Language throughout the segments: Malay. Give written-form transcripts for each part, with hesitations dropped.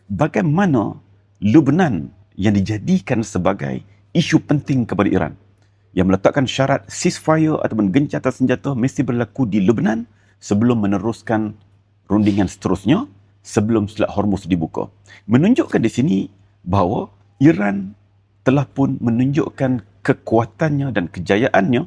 bagaimana Lebanon yang dijadikan sebagai isu penting kepada Iran, yang meletakkan syarat ceasefire ataupun gencatan senjata mesti berlaku di Lebanon sebelum meneruskan rundingan seterusnya, sebelum Selat Hormuz dibuka. Menunjukkan di sini bahawa Iran telah pun menunjukkan kekuatannya dan kejayaannya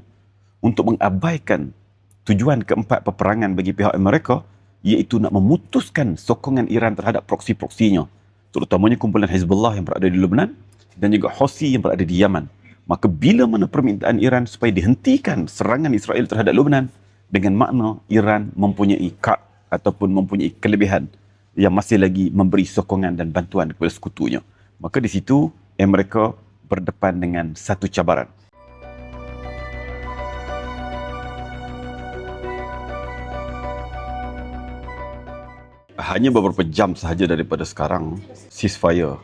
untuk mengabaikan tujuan keempat peperangan bagi pihak Amerika, iaitu nak memutuskan sokongan Iran terhadap proksi-proksinya, terutamanya kumpulan Hezbollah yang berada di Lebanon dan juga Houthi yang berada di Yaman. Maka bila mana permintaan Iran supaya dihentikan serangan Israel terhadap Lebanon, dengan makna Iran mempunyai kad ataupun mempunyai kelebihan yang masih lagi memberi sokongan dan bantuan kepada sekutunya. Maka di situ Amerika berdepan dengan satu cabaran. Hanya beberapa jam sahaja daripada sekarang, ceasefire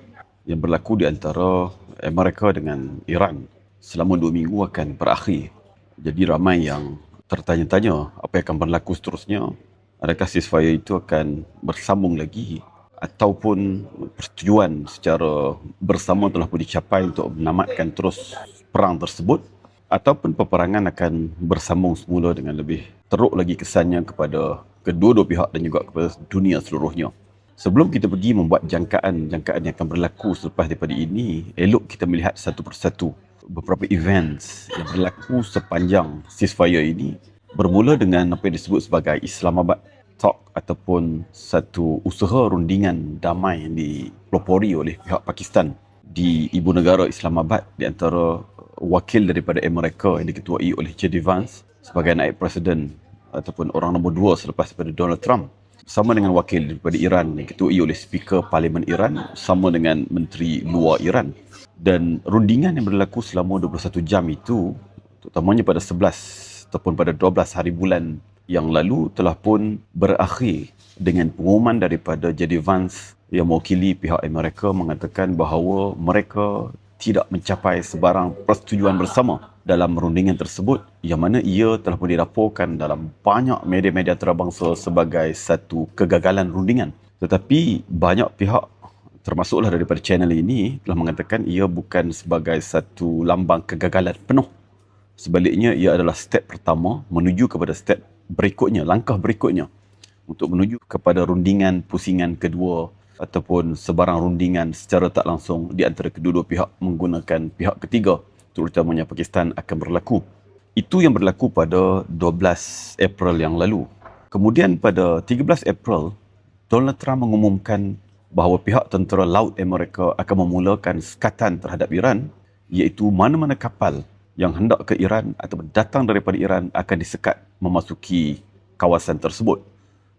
yang berlaku di antara Amerika dengan Iran selama 2 minggu akan berakhir. Jadi ramai yang tertanya-tanya apa yang akan berlaku seterusnya. Adakah ceasefire itu akan bersambung lagi ataupun persetujuan secara bersama telah pun dicapai untuk menamatkan terus perang tersebut, ataupun peperangan akan bersambung semula dengan lebih teruk lagi kesannya kepada kedua-dua pihak dan juga kepada dunia seluruhnya. Sebelum kita pergi membuat jangkaan yang akan berlaku selepas daripada ini, elok kita melihat satu persatu beberapa events yang berlaku sepanjang ceasefire ini, bermula dengan apa yang disebut sebagai Islamabad Talk ataupun satu usaha rundingan damai yang dipelopori oleh pihak Pakistan di ibu negara Islamabad di antara wakil daripada Amerika yang diketuai oleh J.D. Vance sebagai naib presiden ataupun orang nombor 2 selepas daripada Donald Trump, bersama dengan wakil daripada Iran yang diketuai oleh Speaker Parlimen Iran, sama dengan Menteri Luar Iran. Dan rundingan yang berlaku selama 21 jam itu, terutamanya pada 11 ataupun pada 12 hari bulan yang lalu, telah pun berakhir dengan pengumuman daripada J.D. Vance yang mewakili pihak Amerika mengatakan bahawa mereka tidak mencapai sebarang persetujuan bersama dalam rundingan tersebut, yang mana ia telah pun dilaporkan dalam banyak media-media antarabangsa sebagai satu kegagalan rundingan. Tetapi banyak pihak, termasuklah daripada channel ini, telah mengatakan ia bukan sebagai satu lambang kegagalan penuh. Sebaliknya, ia adalah step pertama menuju kepada step berikutnya, langkah berikutnya untuk menuju kepada rundingan pusingan kedua ataupun sebarang rundingan secara tak langsung di antara kedua-dua pihak menggunakan pihak ketiga, terutamanya Pakistan, akan berlaku. Itu yang berlaku pada 12 April yang lalu. Kemudian pada 13 April, Donald Trump mengumumkan bahawa pihak tentera laut Amerika akan memulakan sekatan terhadap Iran, iaitu mana-mana kapal yang hendak ke Iran atau datang daripada Iran akan disekat memasuki kawasan tersebut.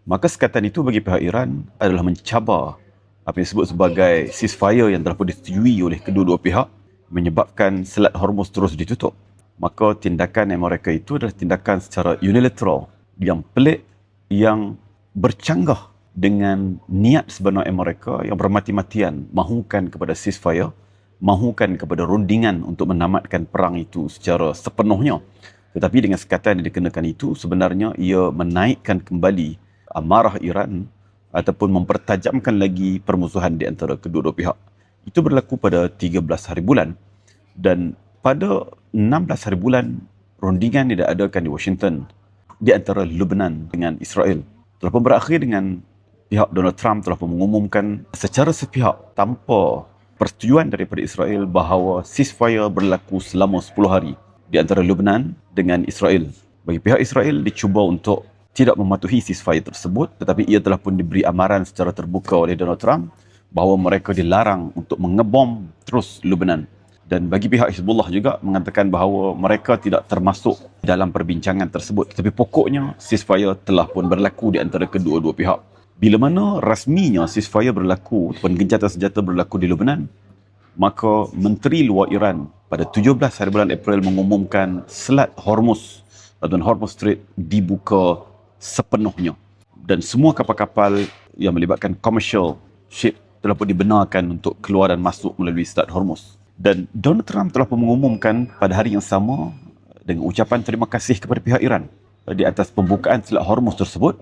Maka sekatan itu bagi pihak Iran adalah mencabar apa yang disebut sebagai ceasefire yang telah pun disetujui oleh kedua-dua pihak, menyebabkan Selat Hormuz terus ditutup. Maka tindakan Amerika itu adalah tindakan secara unilateral yang pelik, yang bercanggah dengan niat sebenar Amerika yang bermati-matian mahukan kepada ceasefire, mahukan kepada rundingan untuk menamatkan perang itu secara sepenuhnya. Tetapi dengan sekatan yang dikenakan itu, sebenarnya ia menaikkan kembali amarah Iran ataupun mempertajamkan lagi permusuhan di antara kedua-dua pihak. Itu berlaku pada 13 hari bulan, dan pada 16 hari bulan rundingan yang diadakan di Washington di antara Lebanon dengan Israel telah pun berakhir dengan pihak Donald Trump telah pun mengumumkan secara sepihak tanpa persetujuan daripada Israel bahawa ceasefire berlaku selama 10 hari di antara Lebanon dengan Israel. Bagi pihak Israel dicuba untuk tidak mematuhi ceasefire tersebut, tetapi ia telah pun diberi amaran secara terbuka oleh Donald Trump bahawa mereka dilarang untuk mengebom terus Lebanon. Dan bagi pihak Hezbollah juga mengatakan bahawa mereka tidak termasuk dalam perbincangan tersebut. Tetapi pokoknya ceasefire telah pun berlaku di antara kedua-dua pihak. Bila mana rasminya ceasefire berlaku ataupun gencatan senjata berlaku di Lebanon, maka Menteri Luar Iran pada 17 hari bulan April mengumumkan Selat Hormuz atau Hormuz Strait dibuka sepenuhnya, dan semua kapal-kapal yang melibatkan commercial ship telah pun dibenarkan untuk keluar dan masuk melalui Selat Hormuz. Dan Donald Trump telah pun mengumumkan pada hari yang sama dengan ucapan terima kasih kepada pihak Iran di atas pembukaan Selat Hormuz tersebut,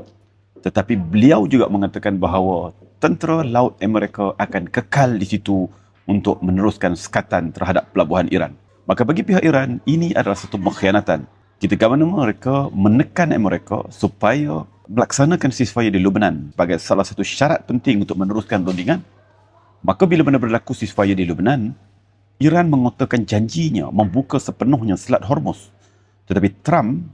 Tetapi beliau juga mengatakan bahawa tentera laut Amerika akan kekal di situ untuk meneruskan sekatan terhadap pelabuhan Iran. Maka bagi pihak Iran, ini adalah satu pengkhianatan. Ketika mana mereka menekan Amerika supaya melaksanakan ceasefire di Lebanon sebagai salah satu syarat penting untuk meneruskan rundingan, maka bila mana berlaku ceasefire di Lebanon, Iran mengotorkan janjinya membuka sepenuhnya Selat Hormuz. Tetapi Trump,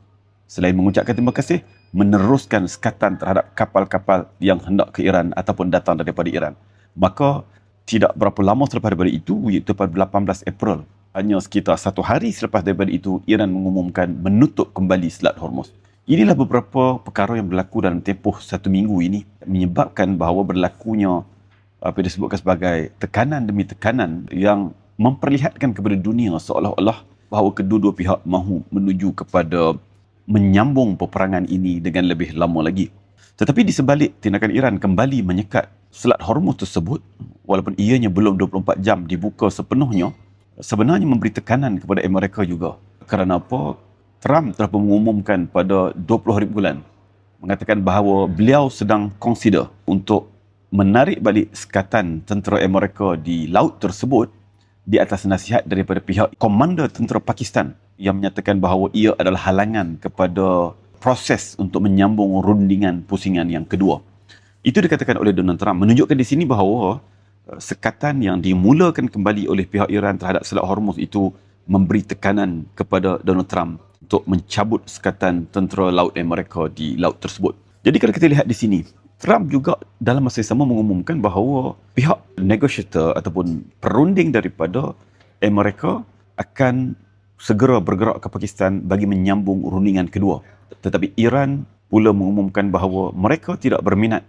selain mengucapkan terima kasih, meneruskan sekatan terhadap kapal-kapal yang hendak ke Iran ataupun datang daripada Iran. Maka tidak berapa lama selepas daripada itu, iaitu pada 18 April, hanya sekitar 1 hari selepas daripada itu, Iran mengumumkan menutup kembali Selat Hormuz. Inilah beberapa perkara yang berlaku dalam tempoh 1 minggu ini, menyebabkan bahawa berlakunya apa yang disebutkan sebagai tekanan demi tekanan yang memperlihatkan kepada dunia seolah-olah bahawa kedua-dua pihak mahu menuju kepada menyambung peperangan ini dengan lebih lama lagi. Tetapi di sebalik tindakan Iran kembali menyekat Selat Hormuz tersebut, walaupun ianya belum 24 jam dibuka sepenuhnya, sebenarnya memberi tekanan kepada Amerika juga. Kerana apa? Trump telah mengumumkan pada 20 hari bulan mengatakan bahawa beliau sedang consider untuk menarik balik sekatan tentera Amerika di laut tersebut di atas nasihat daripada pihak komander tentera Pakistan yang menyatakan bahawa ia adalah halangan kepada proses untuk menyambung rundingan pusingan yang kedua. Itu dikatakan oleh Donald Trump, menunjukkan di sini bahawa sekatan yang dimulakan kembali oleh pihak Iran terhadap Selat Hormuz itu memberi tekanan kepada Donald Trump untuk mencabut sekatan tentera laut Amerika di laut tersebut. Jadi kalau kita lihat di sini, Trump juga dalam masa yang sama mengumumkan bahawa pihak negotiator ataupun perunding daripada Amerika akan segera bergerak ke Pakistan bagi menyambung rundingan kedua. Tetapi Iran pula mengumumkan bahawa mereka tidak berminat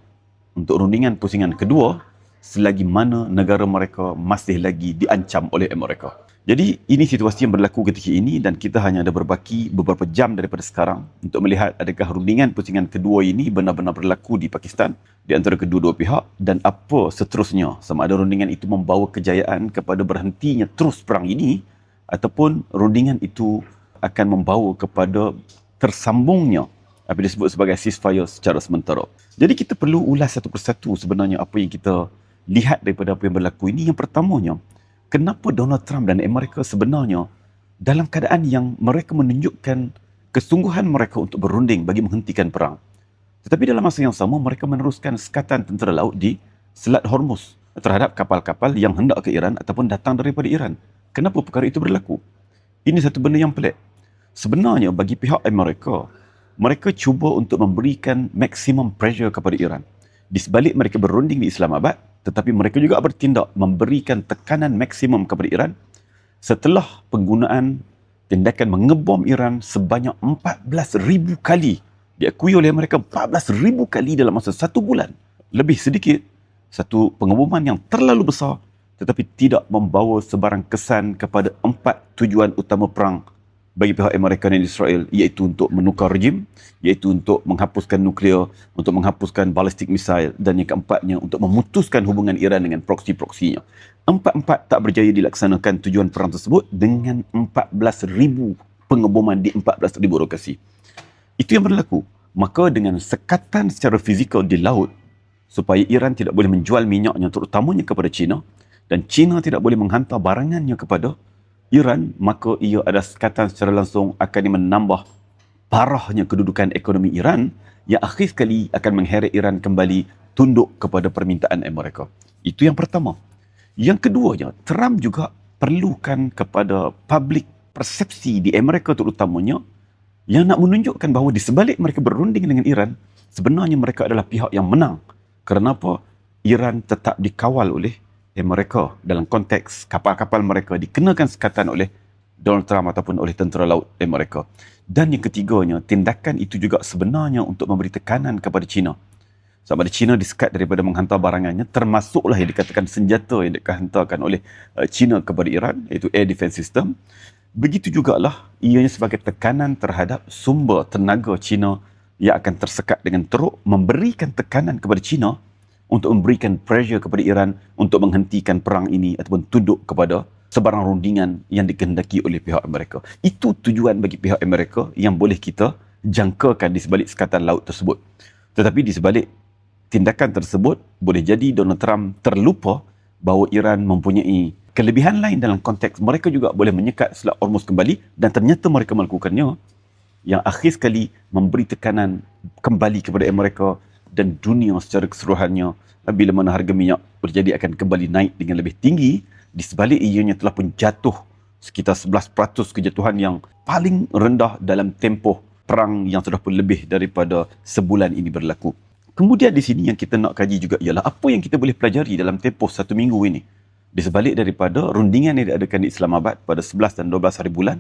untuk rundingan pusingan kedua selagi mana negara mereka masih lagi diancam oleh Amerika. Jadi ini situasi yang berlaku ketika ini dan kita hanya ada berbaki beberapa jam daripada sekarang untuk melihat adakah rundingan pusingan kedua ini benar-benar berlaku di Pakistan di antara kedua-dua pihak dan apa seterusnya, sama ada rundingan itu membawa kejayaan kepada berhentinya terus perang ini ataupun rundingan itu akan membawa kepada tersambungnya apa yang disebut sebagai ceasefire secara sementara. Jadi kita perlu ulas satu persatu sebenarnya apa yang kita lihat daripada apa yang berlaku ini. Yang pertamanya, kenapa Donald Trump dan Amerika sebenarnya dalam keadaan yang mereka menunjukkan kesungguhan mereka untuk berunding bagi menghentikan perang. Tetapi dalam masa yang sama, mereka meneruskan sekatan tentera laut di Selat Hormuz terhadap kapal-kapal yang hendak ke Iran ataupun datang daripada Iran. Kenapa perkara itu berlaku? Ini satu benda yang pelik. Sebenarnya bagi pihak Amerika, mereka cuba untuk memberikan maximum pressure kepada Iran. Di sebalik mereka berunding di Islamabad, tetapi mereka juga bertindak memberikan tekanan maksimum kepada Iran setelah penggunaan tindakan mengebom Iran sebanyak 14,000 kali. Diakui oleh mereka 14,000 kali dalam masa 1 bulan. Lebih sedikit, satu pengeboman yang terlalu besar tetapi tidak membawa sebarang kesan kepada 4 tujuan utama perang bagi pihak Amerika dan Israel, iaitu untuk menukar rejim, iaitu untuk menghapuskan nuklear, untuk menghapuskan ballistic missile dan yang keempatnya untuk memutuskan hubungan Iran dengan proksi-proksinya. Empat-empat tak berjaya dilaksanakan tujuan perang tersebut dengan 14,000 pengeboman di 14,000 lokasi. Itu yang berlaku. Maka dengan sekatan secara fizikal di laut supaya Iran tidak boleh menjual minyaknya terutamanya kepada China dan China tidak boleh menghantar barangannya kepada Iran, maka ia ada sekatan secara langsung akan menambah parahnya kedudukan ekonomi Iran yang akhir sekali akan mengheret Iran kembali tunduk kepada permintaan Amerika. Itu yang pertama. Yang keduanya, Trump juga perlukan kepada public persepsi di Amerika terutamanya yang nak menunjukkan bahawa di sebalik mereka berunding dengan Iran, sebenarnya mereka adalah pihak yang menang. Kerana apa? Iran tetap dikawal oleh mereka dalam konteks kapal-kapal mereka dikenakan sekatan oleh Donald Trump ataupun oleh tentera laut Amerika. Dan yang ketiganya, tindakan itu juga sebenarnya untuk memberi tekanan kepada China. Sama ada China disekat daripada menghantar barangannya, termasuklah yang dikatakan senjata yang dihantarkan oleh China kepada Iran, iaitu Air Defense System. Begitu jugalah ianya sebagai tekanan terhadap sumber tenaga China yang akan tersekat dengan teruk, memberikan tekanan kepada China untuk memberikan pressure kepada Iran untuk menghentikan perang ini ataupun tunduk kepada sebarang rundingan yang dikehendaki oleh pihak Amerika. Itu tujuan bagi pihak Amerika yang boleh kita jangkakan di sebalik sekatan laut tersebut. Tetapi di sebalik tindakan tersebut, boleh jadi Donald Trump terlupa bahawa Iran mempunyai kelebihan lain dalam konteks mereka juga boleh menyekat Selat Hormuz kembali, dan ternyata mereka melakukannya, yang akhir sekali memberi tekanan kembali kepada Amerika dan dunia secara keseluruhannya bila mana harga minyak berjadi akan kembali naik dengan lebih tinggi. Di sebalik ianya telah pun jatuh sekitar 11% kejatuhan yang paling rendah dalam tempoh perang yang sudah pun lebih daripada sebulan ini berlaku. Kemudian di sini yang kita nak kaji juga ialah apa yang kita boleh pelajari dalam tempoh 1 minggu ini. Di sebalik daripada rundingan yang diadakan di Islamabad pada 11 dan 12 hari bulan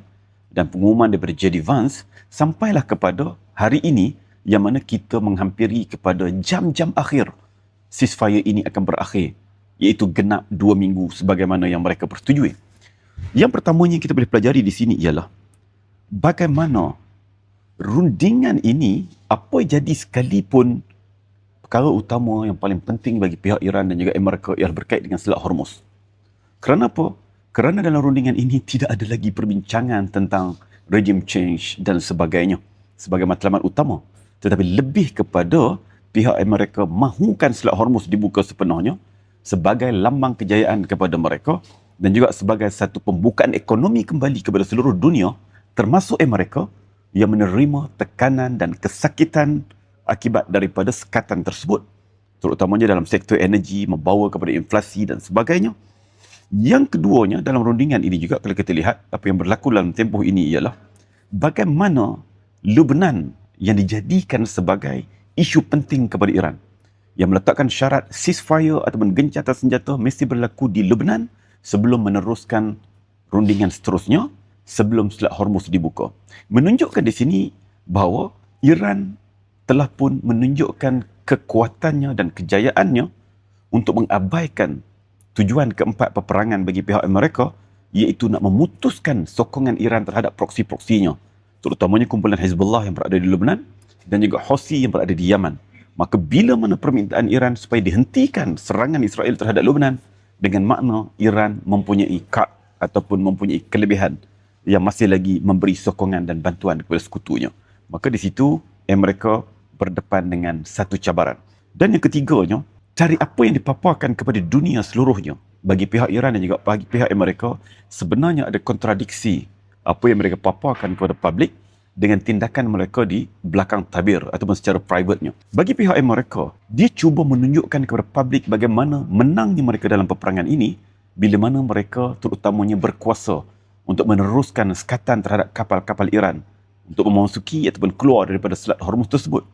dan pengumuman daripada JD Vance sampailah kepada hari ini yang mana kita menghampiri kepada jam-jam akhir ceasefire ini akan berakhir, iaitu genap 2 minggu sebagaimana yang mereka persetujui. Yang pertamanya yang kita boleh pelajari di sini ialah bagaimana rundingan ini, apa jadi sekalipun perkara utama yang paling penting bagi pihak Iran dan juga Amerika ialah berkait dengan Selat Hormuz. Kerana apa? Kerana dalam rundingan ini tidak ada lagi perbincangan tentang regime change dan sebagainya sebagai matlamat utama. Tetapi lebih kepada pihak Amerika mahukan Selat Hormuz dibuka sepenuhnya sebagai lambang kejayaan kepada mereka dan juga sebagai satu pembukaan ekonomi kembali kepada seluruh dunia, termasuk Amerika yang menerima tekanan dan kesakitan akibat daripada sekatan tersebut, terutamanya dalam sektor energi, membawa kepada inflasi dan sebagainya. Yang keduanya dalam rundingan ini juga, kalau kita lihat apa yang berlaku dalam tempoh ini ialah bagaimana Lebanon yang dijadikan sebagai isu penting kepada Iran, yang meletakkan syarat ceasefire ataupun gencatan senjata mesti berlaku di Lebanon sebelum meneruskan rundingan seterusnya, sebelum Selat Hormuz dibuka. Menunjukkan di sini bahawa Iran telah pun menunjukkan kekuatannya dan kejayaannya untuk mengabaikan tujuan keempat peperangan bagi pihak Amerika, iaitu nak memutuskan sokongan Iran terhadap proksi-proksinya, terutamanya kumpulan Hezbollah yang berada di Lebanon dan juga Houthi yang berada di Yaman. Maka bila mana permintaan Iran supaya dihentikan serangan Israel terhadap Lebanon, dengan makna Iran mempunyai ataupun mempunyai kelebihan yang masih lagi memberi sokongan dan bantuan kepada sekutunya. Maka di situ Amerika berdepan dengan satu cabaran. Dan yang ketiganya, cari apa yang dipaparkan kepada dunia seluruhnya. Bagi pihak Iran dan juga bagi pihak Amerika, sebenarnya ada kontradiksi apa yang mereka paparkan kepada publik dengan tindakan mereka di belakang tabir ataupun secara private-nya. Bagi pihak Amerika, dia cuba menunjukkan kepada publik bagaimana menangnya mereka dalam peperangan ini bila mana mereka terutamanya berkuasa untuk meneruskan sekatan terhadap kapal-kapal Iran untuk memasuki ataupun keluar daripada Selat Hormuz tersebut.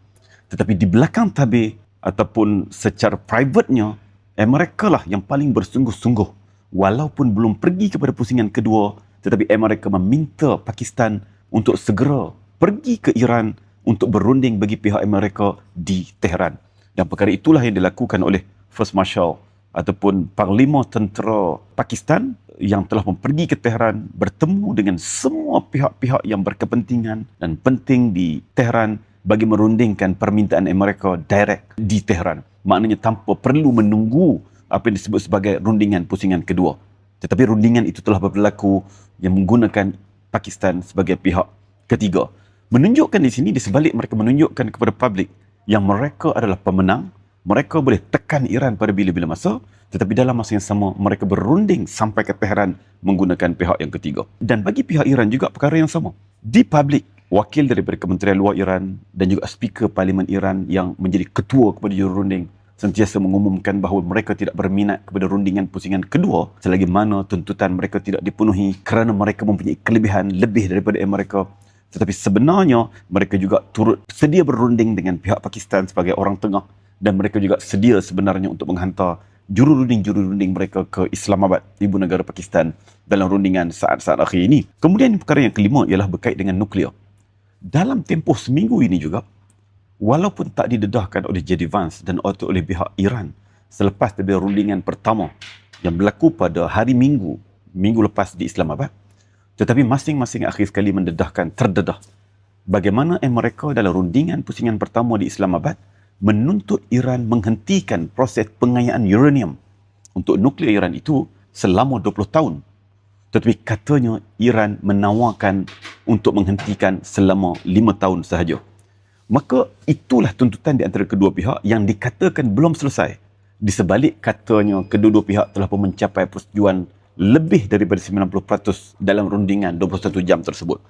Tetapi di belakang tabir ataupun secara private-nya, Amerika lah yang paling bersungguh-sungguh. Walaupun belum pergi kepada pusingan kedua, tetapi Amerika meminta Pakistan untuk segera pergi ke Iran untuk berunding bagi pihak Amerika di Tehran. Dan perkara itulah yang dilakukan oleh First Marshal ataupun Parlimen Tentera Pakistan yang telah pergi ke Tehran, bertemu dengan semua pihak-pihak yang berkepentingan dan penting di Tehran bagi merundingkan permintaan Amerika direct di Tehran. Maknanya tanpa perlu menunggu apa yang disebut sebagai rundingan pusingan kedua. Tetapi rundingan itu telah berlaku yang menggunakan Pakistan sebagai pihak ketiga. Menunjukkan di sini, di sebalik mereka menunjukkan kepada publik yang mereka adalah pemenang, mereka boleh tekan Iran pada bila-bila masa, tetapi dalam masa yang sama mereka berunding sampai ke Tehran menggunakan pihak yang ketiga. Dan bagi pihak Iran juga perkara yang sama. Di publik, wakil daripada Kementerian Luar Iran dan juga Speaker Parlimen Iran yang menjadi ketua kepada jururunding sentiasa mengumumkan bahawa mereka tidak berminat kepada rundingan pusingan kedua selagi mana tuntutan mereka tidak dipenuhi kerana mereka mempunyai kelebihan lebih daripada Amerika. Tetapi sebenarnya mereka juga turut sedia berunding dengan pihak Pakistan sebagai orang tengah, dan mereka juga sedia sebenarnya untuk menghantar jururunding mereka ke Islamabad, ibu negara Pakistan, dalam rundingan saat-saat akhir ini. Kemudian perkara yang kelima ialah berkait dengan nuklear. Dalam tempoh seminggu ini juga, walaupun tak didedahkan oleh JD Vance dan oleh pihak Iran selepas daripada rundingan pertama yang berlaku pada hari Minggu lepas di Islamabad, tetapi masing-masing akhir sekali terdedah bagaimana Amerika dalam rundingan pusingan pertama di Islamabad menuntut Iran menghentikan proses pengayaan uranium untuk nuklear Iran itu selama 20 tahun. Tetapi katanya Iran menawarkan untuk menghentikan selama 5 tahun sahaja. Maka itulah tuntutan di antara kedua pihak yang dikatakan belum selesai. Di sebalik katanya kedua-dua pihak telah pun mencapai persetujuan lebih daripada 90% dalam rundingan 21 jam tersebut.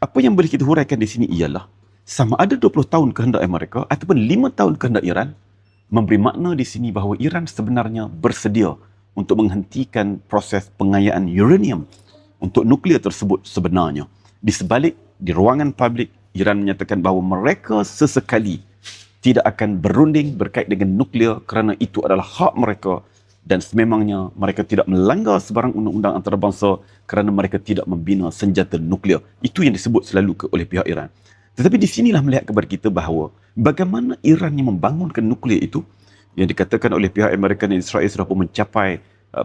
Apa yang boleh kita huraikan di sini ialah sama ada 20 tahun kehendak Amerika ataupun 5 tahun kehendak Iran, memberi makna di sini bahawa Iran sebenarnya bersedia untuk menghentikan proses pengayaan uranium untuk nuklear tersebut sebenarnya. Di sebalik, di ruangan publik, Iran menyatakan bahawa mereka sesekali tidak akan berunding berkait dengan nuklear kerana itu adalah hak mereka dan sememangnya mereka tidak melanggar sebarang undang-undang antarabangsa kerana mereka tidak membina senjata nuklear. Itu yang disebut selalu oleh pihak Iran. Tetapi di sinilah melihat kepada kita bahawa bagaimana Iran yang membangunkan nuklear itu yang dikatakan oleh pihak Amerika dan Israel sudah pun mencapai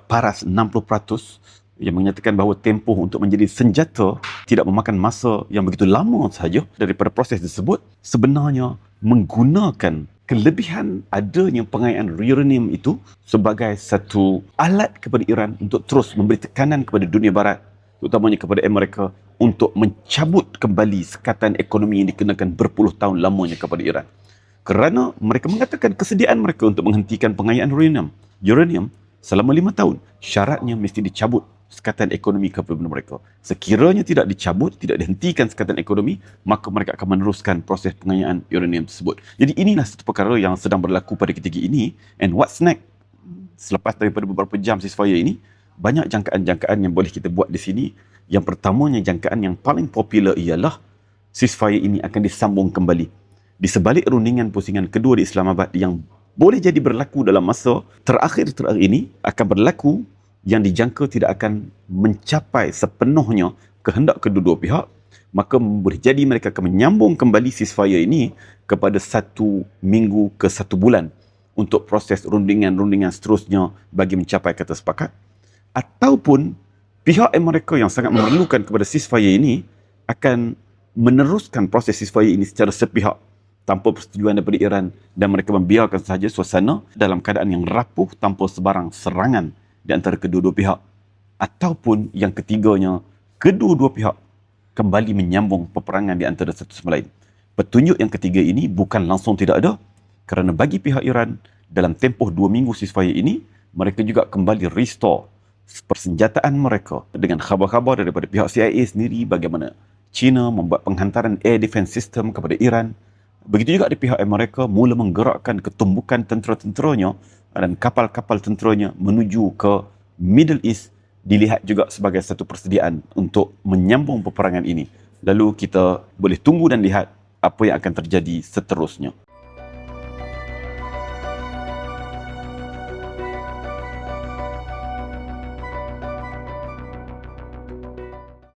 paras 60%, yang menyatakan bahawa tempoh untuk menjadi senjata tidak memakan masa yang begitu lama sahaja daripada proses tersebut, sebenarnya menggunakan kelebihan adanya pengayaan uranium itu sebagai satu alat kepada Iran untuk terus memberi tekanan kepada dunia barat, terutamanya kepada Amerika, untuk mencabut kembali sekatan ekonomi yang dikenakan berpuluh tahun lamanya kepada Iran. Kerana mereka mengatakan kesediaan mereka untuk menghentikan pengayaan uranium selama 5 tahun. Syaratnya mesti dicabut sekatan ekonomi kepada mereka. Sekiranya tidak dicabut, tidak dihentikan sekatan ekonomi, maka mereka akan meneruskan proses pengayaan uranium tersebut. Jadi inilah satu perkara yang sedang berlaku pada ketika ini. And what's next? Selepas daripada beberapa jam ceasefire ini, banyak jangkaan-jangkaan yang boleh kita buat di sini. Yang pertamanya, jangkaan yang paling popular ialah ceasefire ini akan disambung kembali. Di sebalik rundingan pusingan kedua di Islamabad yang boleh jadi berlaku dalam masa terakhir ini, akan berlaku yang dijangka tidak akan mencapai sepenuhnya kehendak kedua-dua pihak, maka boleh jadi mereka akan menyambung kembali ceasefire ini kepada 1 minggu ke 1 bulan untuk proses rundingan-rundingan seterusnya bagi mencapai kata sepakat. Ataupun pihak Amerika yang sangat memerlukan kepada ceasefire ini akan meneruskan proses ceasefire ini secara sepihak tanpa persetujuan daripada Iran, dan mereka membiarkan sahaja suasana dalam keadaan yang rapuh tanpa sebarang serangan di antara kedua-dua pihak. Ataupun yang ketiganya, kedua-dua pihak kembali menyambung peperangan di antara satu sama lain. Petunjuk yang ketiga ini bukan langsung tidak ada, kerana bagi pihak Iran dalam tempoh 2 minggu ceasefire ini, mereka juga kembali restore persenjataan mereka dengan khabar-khabar daripada pihak CIA sendiri bagaimana China membuat penghantaran air defense system kepada Iran. Begitu juga di pihak Amerika mula menggerakkan ketumbukan tentera-tenteranya dan kapal-kapal tenteranya menuju ke Middle East, dilihat juga sebagai satu persediaan untuk menyambung peperangan ini. Lalu kita boleh tunggu dan lihat apa yang akan terjadi seterusnya.